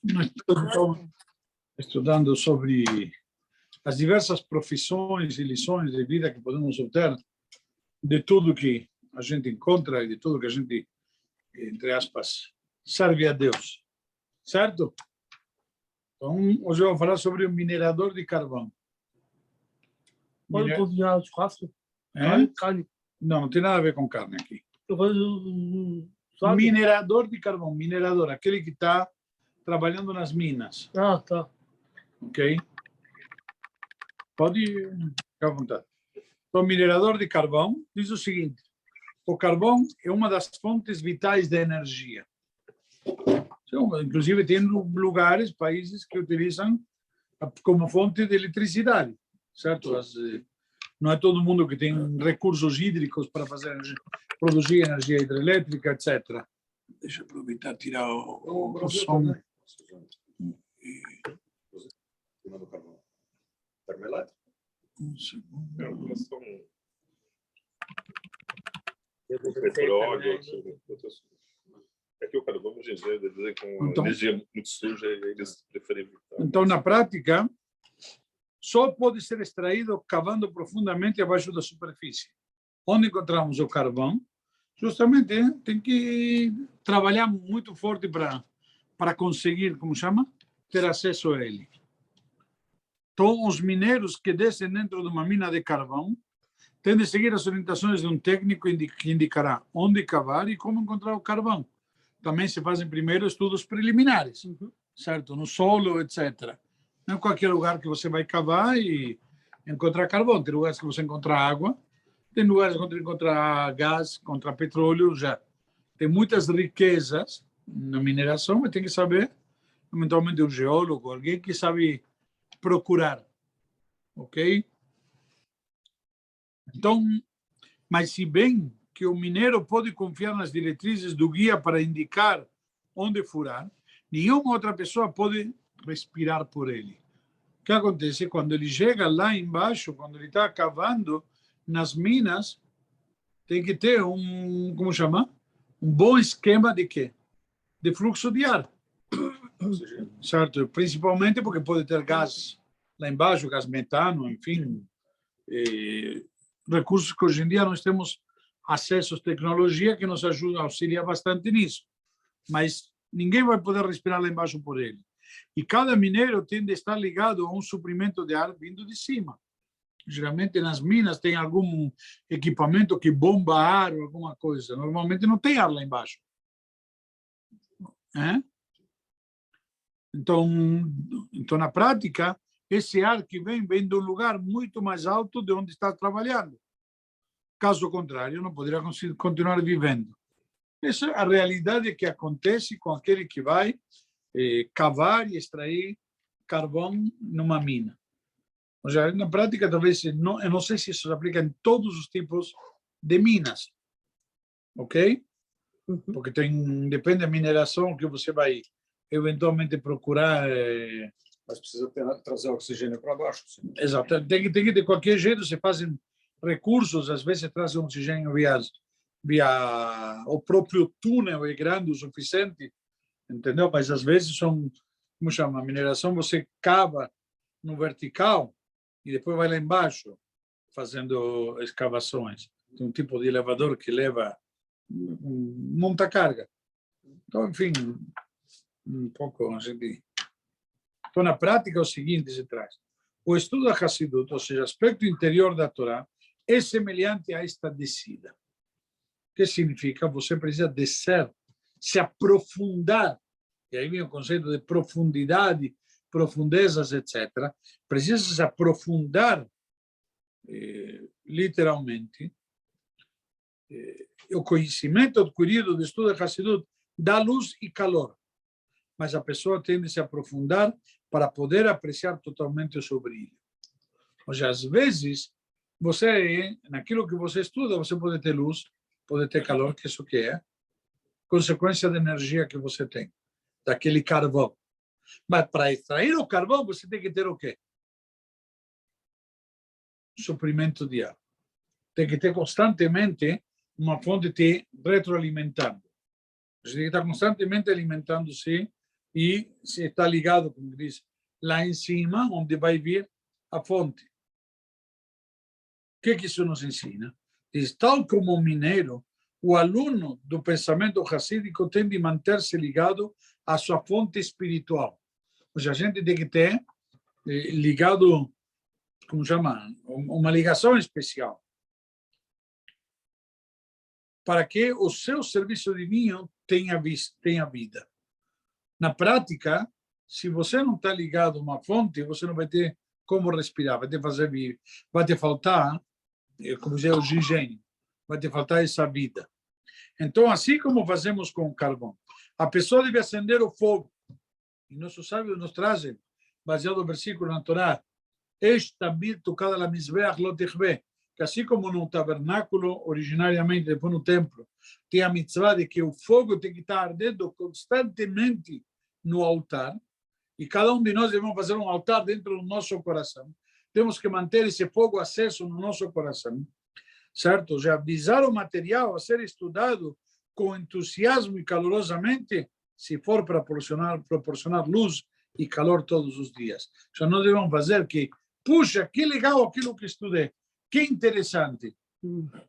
Nós estamos estudando sobre as diversas profissões e lições de vida que podemos obter de tudo que a gente encontra e de tudo que a gente, entre aspas, serve a Deus. Certo? Então, hoje eu vou falar sobre o minerador de carvão. Pode cozinhar o churrasco? Carne. Não, não tem nada a ver com carne aqui. Sabe? Minerador de carvão, minerador, aquele que está trabalhando nas minas. Ah, tá. Ok? Pode ficar à vontade. Então, minerador de carvão diz o seguinte: o carvão é uma das fontes vitais de energia. Então, inclusive, tem lugares, países que utilizam como fonte de eletricidade, certo? Não é todo mundo que tem recursos hídricos para produzir energia hidrelétrica, etc. Deixa eu aproveitar e tirar o som. Um segundo. Petróleo, é que o carvão, hoje em dia, dizem com energia muito suja, eles preferem evitar. Então, na prática, só pode ser extraído cavando profundamente abaixo da superfície. Onde encontramos o carvão, justamente tem que trabalhar muito forte para conseguir, como chama, ter acesso a ele. Então, os mineiros que descem dentro de uma mina de carvão têm de seguir as orientações de um técnico que indicará onde cavar e como encontrar o carvão. Também se fazem primeiro estudos preliminares, certo? No solo, etc. Não é qualquer lugar que você vai cavar e encontrar carvão. Tem lugares que você encontra água, tem lugares onde encontra gás, encontra petróleo, já. Tem muitas riquezas na mineração, mas tem que saber, eventualmente, um geólogo, alguém que sabe procurar, ok? Então, mas se bem que o mineiro pode confiar nas diretrizes do guia para indicar onde furar, nenhuma outra pessoa pode respirar por ele. O que acontece? Quando ele chega lá embaixo, quando ele está cavando nas minas, tem que ter como chama? Um bom esquema de quê? De fluxo de ar. Certo? Principalmente porque pode ter gás lá embaixo, gás metano, enfim, recursos que hoje em dia nós temos acesso à tecnologia que nos ajuda, auxilia bastante nisso. Mas ninguém vai poder respirar lá embaixo por ele. E cada mineiro tem de estar ligado a um suprimento de ar vindo de cima. Geralmente nas minas tem algum equipamento que bomba ar ou alguma coisa. Normalmente não tem ar lá embaixo. Então, na prática, esse ar que vem de um lugar muito mais alto de onde está trabalhando. Caso contrário, não poderia continuar vivendo. Essa é a realidade que acontece com aquele que vai cavar e extrair carvão numa mina. Ou seja, na prática, talvez, eu não sei se isso se aplica em todos os tipos de minas, ok? Porque depende da mineração que você vai eventualmente procurar. Mas precisa trazer oxigênio para baixo. Sim. Exato. Tem que, de qualquer jeito, se fazem recursos, às vezes trazem oxigênio via o próprio túnel, é grande o suficiente, entendeu? Mas às vezes são, como chama, a mineração, você cava no vertical e depois vai lá embaixo fazendo escavações. Tem um tipo de elevador que leva monta carga. Então, enfim, um pouco a gente... Então, na prática, é o seguinte se traz. O estudo da Hassidut, ou seja, aspecto interior da Torá, é semelhante a esta descida. O que significa? Você precisa descer, se aprofundar, e aí vem o conceito de profundidade, profundezas, etc. Precisa se aprofundar, literalmente. O conhecimento adquirido do estudo da Hassidut dá luz e calor, mas a pessoa tem de se aprofundar para poder apreciar totalmente o seu brilho. Ou seja, às vezes, naquilo que você estuda, você pode ter luz, pode ter calor, que isso que é consequência da energia que você tem, daquele carvão. Mas para extrair o carvão, você tem que ter o quê? Suprimento de ar. Tem que ter constantemente uma fonte te retroalimentando. Você tem que estar constantemente alimentando-se e se está ligado, como diz, lá em cima, onde vai vir a fonte. O que isso nos ensina? Diz, tal como o mineiro, o aluno do pensamento racídico tem de manter-se ligado à sua fonte espiritual. Ou seja, a gente tem que ter ligado, como chama, uma ligação especial, para que o seu serviço divino tenha vida. Na prática, se você não está ligado a uma fonte, você não vai ter como respirar, vai te faltar, como dizer, o oxigênio, vai te faltar essa vida. Então, assim como fazemos com o carvão, a pessoa deve acender o fogo. E nossos sábios nos trazem, baseado no versículo na Torá, que assim como no tabernáculo, originariamente, depois no templo, tem a mitzvah de que o fogo tem que estar ardendo constantemente no altar, e cada um de nós devemos fazer um altar dentro do nosso coração. Temos que manter esse fogo aceso no nosso coração, certo? Já avisar o material a ser estudado com entusiasmo e calorosamente, se for para proporcionar luz e calor todos os dias. Já nós devemos fazer que, puxa, que legal aquilo que estudei, que interessante.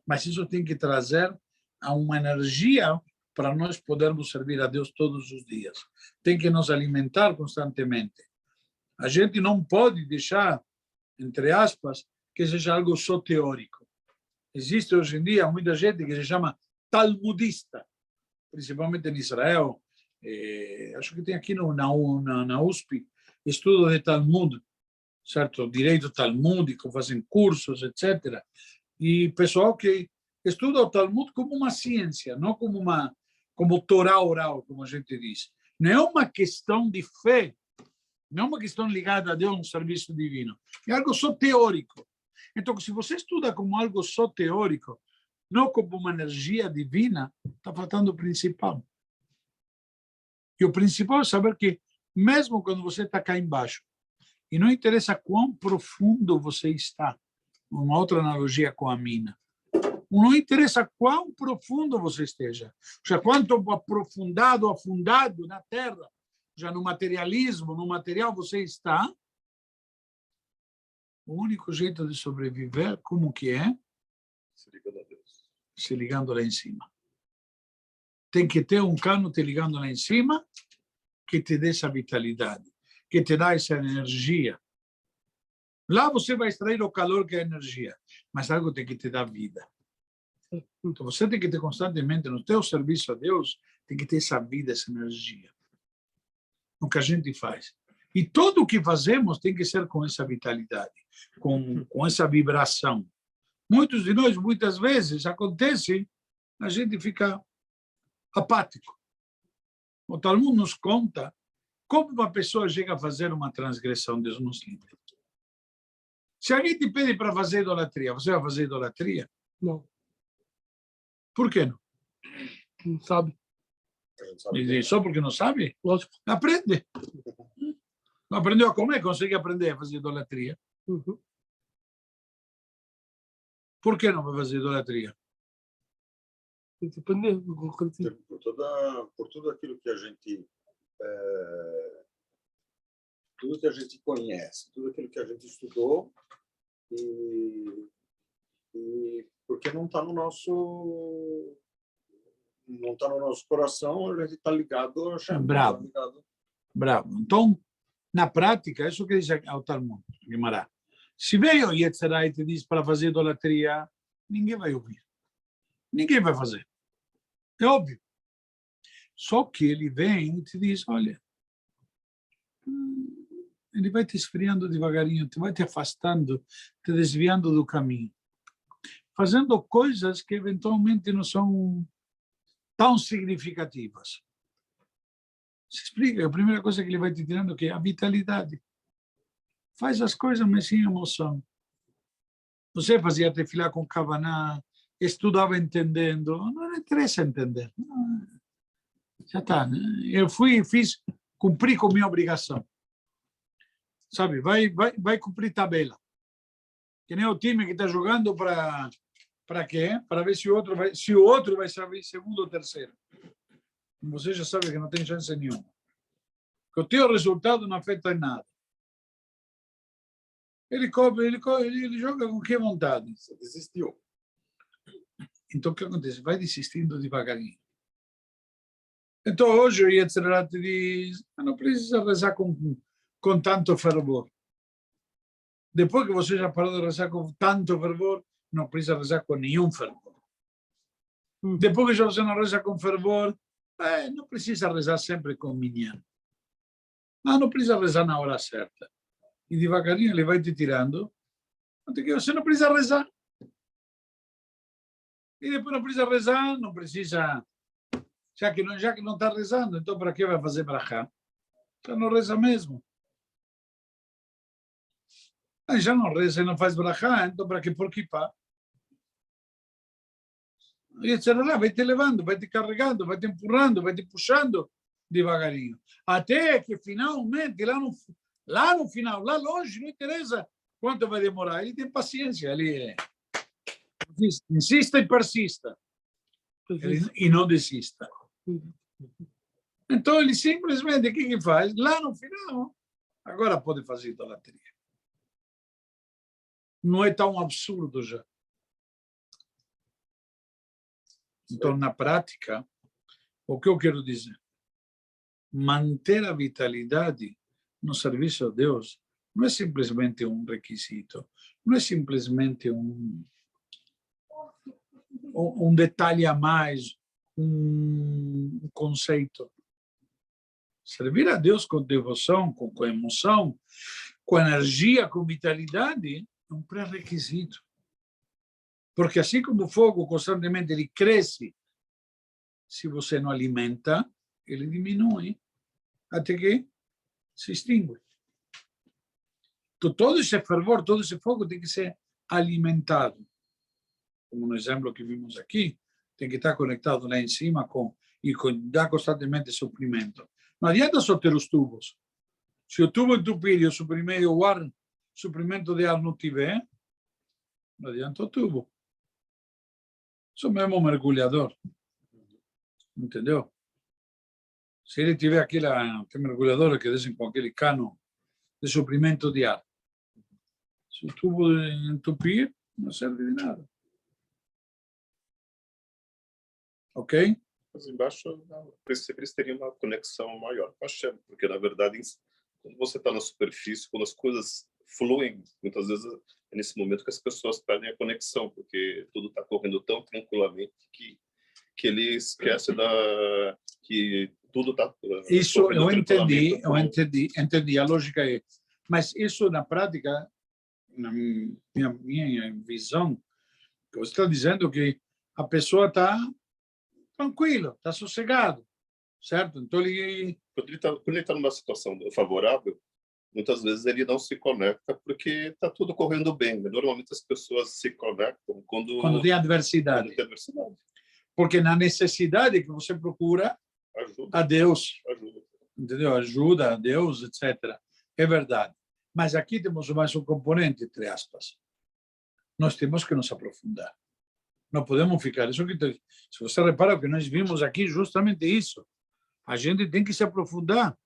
Mas isso tem que trazer uma energia para nós podermos servir a Deus todos os dias. Tem que nos alimentar constantemente. A gente não pode deixar, entre aspas, que seja algo só teórico. Existe hoje em dia muita gente que se chama talmudista, principalmente em Israel. Acho que tem aqui na USP estudo de Talmud, certo? Direito talmúdico, fazem cursos, etc. E pessoal que estuda o Talmud como uma ciência, não como Torá oral, como a gente diz. Não é uma questão de fé, não é uma questão ligada a Deus, um serviço divino. É algo só teórico. Então, se você estuda como algo só teórico, não como uma energia divina, está faltando o principal. E o principal é saber que, mesmo quando você está cá embaixo, e não interessa quão profundo você está, uma outra analogia com a mina, não interessa quão profundo você esteja, ou seja, quanto afundado na terra, já no materialismo, no material você está, o único jeito de sobreviver, como que é? Se ligando a Deus. Se ligando lá em cima. Tem que ter um cano te ligando lá em cima que te dê essa vitalidade, que te dá essa energia. Lá você vai extrair o calor que é a energia, mas algo tem que te dar vida. Então você tem que ter constantemente no teu serviço a Deus, tem que ter essa vida, essa energia. O que a gente faz. E tudo o que fazemos tem que ser com essa vitalidade, com essa vibração. Muitos de nós, muitas vezes, acontece, a gente fica apático. O Talmud nos conta como uma pessoa chega a fazer uma transgressão, Deus nos livre. Se alguém te pede para fazer idolatria, você vai fazer idolatria? Não. Por que não? Não sabe. Só porque não sabe? Lógico. Aprende. Não aprendeu a comer, consegue aprender a fazer idolatria. Uhum. Por que não vai fazer idolatria? Tem que aprender. Por tudo aquilo que a gente tudo que a gente conhece, tudo aquilo que a gente estudou e porque não está no nosso coração, a gente está ligado ao Hashem. Bravo. Bravo. Então, na prática, isso que diz o Talmud, Guimarães. Se veio o Yetzer Hara e te diz para fazer idolatria, ninguém vai ouvir. Ninguém vai fazer. É óbvio. Só que ele vem e te diz, olha, ele vai te esfriando devagarinho, te vai te afastando, te desviando do caminho. Fazendo coisas que eventualmente não são tão significativas. Se explica, a primeira coisa que ele vai te tirando é a vitalidade. Faz as coisas, mas sem emoção. Você fazia tefilá com kavaná, estudava entendendo, não interessa entender. Já está, né? Eu cumpri com minha obrigação. Sabe, vai cumprir tabela. Que nem o time que está jogando para quê? Para ver se o outro vai sair segundo ou terceiro. Você já sabe que não tem chance nenhuma. que o teu resultado não afeta em nada. Ele joga com que vontade. Você desistiu. Então, o que acontece? Vai desistindo devagarinho. Então, hoje o Yetzirah te diz, não precisa rezar com tanto fervor. Depois que você já parou de rezar com tanto fervor, não precisa rezar com nenhum fervor. Depois que você não reza com fervor, não precisa rezar sempre com minyan. Não precisa rezar na hora certa. E devagarinho ele vai te tirando, até que você não precisa rezar. E depois não precisa rezar, não precisa... Já que não está rezando, então para que vai fazer brachá? Já não reza mesmo. Já não reza e não faz brachá, então para que pôr kippah? E etc. Vai te levando, vai te carregando, vai te empurrando, vai te puxando devagarinho. Até que finalmente, lá no final, lá longe, não interessa quanto vai demorar. Ele tem paciência, ele insista e persista. E não desista. Então ele simplesmente, o que faz? Lá no final, agora pode fazer idolatria. Não é tão absurdo já. Então, na prática, o que eu quero dizer? Manter a vitalidade no serviço a Deus não é simplesmente um requisito, não é simplesmente um detalhe a mais, um conceito. Servir a Deus com devoção, com emoção, com energia, com vitalidade, é um pré-requisito. Porque assim como o fogo constantemente ele cresce, se você não alimenta, ele diminui até que se extingue. Então, todo esse fervor, todo esse fogo tem que ser alimentado. Como no exemplo que vimos aqui, tem que estar conectado lá em cima e dar constantemente suprimento. Não adianta só ter os tubos. Se o tubo entupir e o suprimento de ar não tiver, não adianta o tubo. Isso mesmo um mergulhador. Entendeu? Se ele tiver aquele mergulhador que desce com aquele cano de suprimento de ar, se o tubo entupir, não serve de nada. Ok? Mas embaixo, eles teriam uma conexão maior com a Hashem, porque, na verdade, quando você está na superfície, quando as coisas fluem, muitas vezes é nesse momento que as pessoas perdem a conexão, porque tudo está correndo tão tranquilamente que ele esquece que tudo está isso eu entendi, a lógica é, mas isso na prática, na minha visão, que você está dizendo que a pessoa está tranquilo, está sossegado, certo? Então quando ele está numa situação favorável, muitas vezes ele não se conecta porque está tudo correndo bem. Normalmente as pessoas se conectam quando tem adversidade. Porque na necessidade que você procura ajuda a Deus, ajuda. Entendeu? Ajuda a Deus, etc. É verdade. Mas aqui temos mais um componente, entre aspas. Nós temos que nos aprofundar. Não podemos ficar. Isso que se você repara que nós vimos aqui justamente isso. A gente tem que se aprofundar.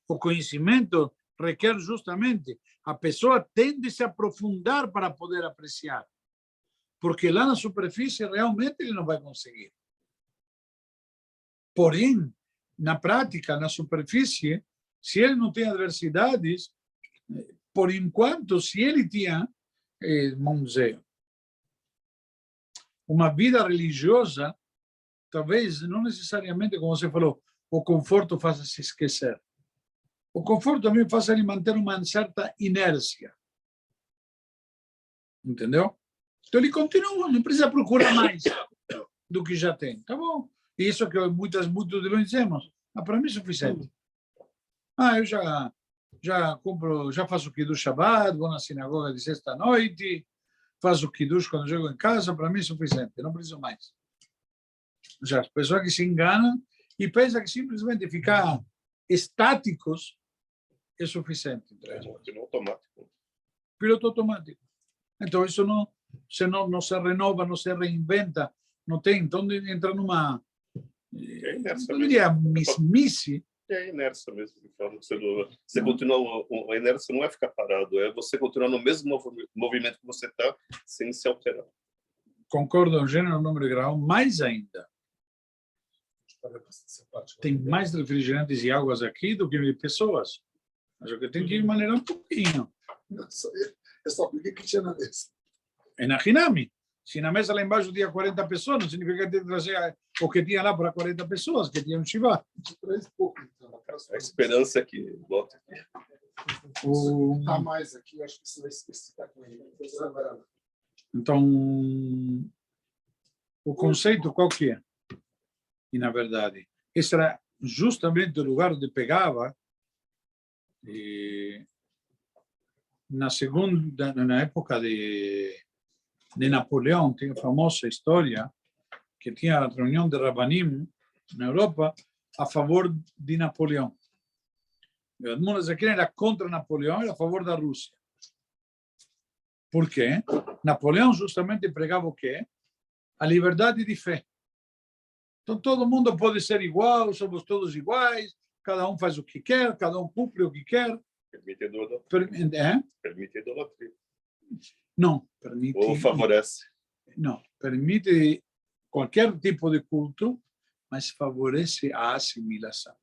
O conhecimento requer justamente a pessoa tem de se aprofundar para poder apreciar. Porque lá na superfície realmente ele não vai conseguir. Porém, na prática, na superfície, se ele não tem adversidades, por enquanto, se ele tinha, vamos dizer, uma vida religiosa, talvez não necessariamente, como você falou, o conforto faça se esquecer. O conforto também faz ele manter uma certa inércia. Entendeu? Então ele continua, não precisa procurar mais do que já tem. Tá bom. E isso que muitos de nós dizemos, para mim é suficiente. Eu já compro, já faço o Kiddush Shabbat, vou na sinagoga de sexta-noite, faço o Kiddush quando chego em casa, para mim é suficiente, não preciso mais. Já as pessoas que se enganam e pensam que simplesmente ficar estáticos é suficiente. Piloto automático. Piloto automático. Então, isso não se renova, não se reinventa, não tem. Então, entra numa, eu diria, mesmice, É a inércia mesmo. Você continua, a inércia não é ficar parado, é você continuar no mesmo movimento que você está, sem se alterar. Concordo em gênero, número e grau, mais ainda. Tem mais refrigerantes e águas aqui do que pessoas. Acho que tem que maneirar um pouquinho. É só porque que tinha na mesa. É na Hinami. Se na mesa lá embaixo tinha 40 pessoas, não significa que tem que trazer o que tinha lá para 40 pessoas, que tinha um Shiva. A esperança é que bota aqui. Tá mais aqui, eu acho que você vai especificar com ele. Então, o conceito qual que é? E, na verdade, esse era justamente o lugar onde pegava na época de Napoleão, tem a famosa história que tinha a reunião de Rabanim na Europa a favor de Napoleão. O Edmund Ezequiel era contra Napoleão, era a favor da Rússia. Por quê? Napoleão justamente pregava o quê? A liberdade de fé. Então, todo mundo pode ser igual, somos todos iguais, cada um faz o que quer, cada um cumpre o que quer. Permite idolatria. Permite idolatria. Não, permite... Ou favorece. Não, permite qualquer tipo de culto, mas favorece a assimilação.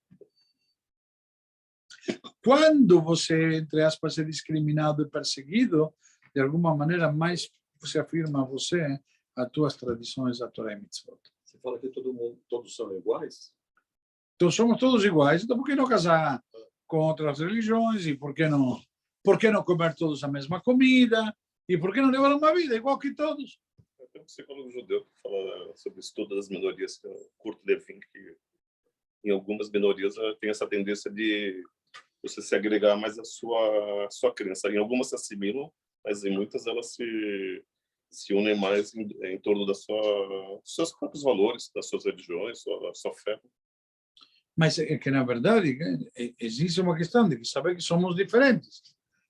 Quando você, entre aspas, é discriminado e perseguido, de alguma maneira mais você afirma a você as tuas tradições, a Torá e Mitzvot. Você fala que todos são iguais? Então somos todos iguais, então por que não casar com outras religiões? E por que não comer todos a mesma comida? E por que não levar uma vida igual que todos? Tem um psicólogo judeu que fala sobre o estudo das minorias, que é o Kurt Lewin, que em algumas minorias tem essa tendência de você se agregar mais à sua crença. Em algumas se assimilam, mas em muitas elas se unem mais em torno dos seus próprios valores, das suas religiões, da sua fé. Mas é que, na verdade, existe uma questão de saber que somos diferentes.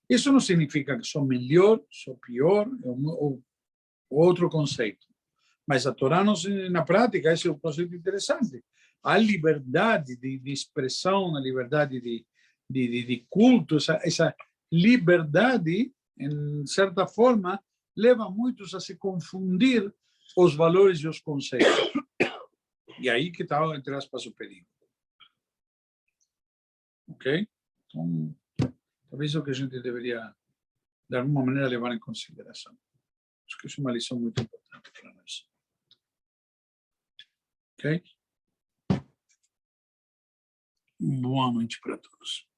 Isso não significa que sou melhor, sou pior, ou outro conceito. Mas a Torá, na prática, esse é um conceito interessante. A liberdade de expressão, a liberdade de culto, essa liberdade, em certa forma, leva muitos a se confundir os valores e os conceitos. E aí que está, entre aspas, o perigo. Ok? Então, talvez é o que a gente deveria, de alguma maneira, levar em consideração. Acho que isso é uma lição muito importante para nós. Ok? Boa noite para todos.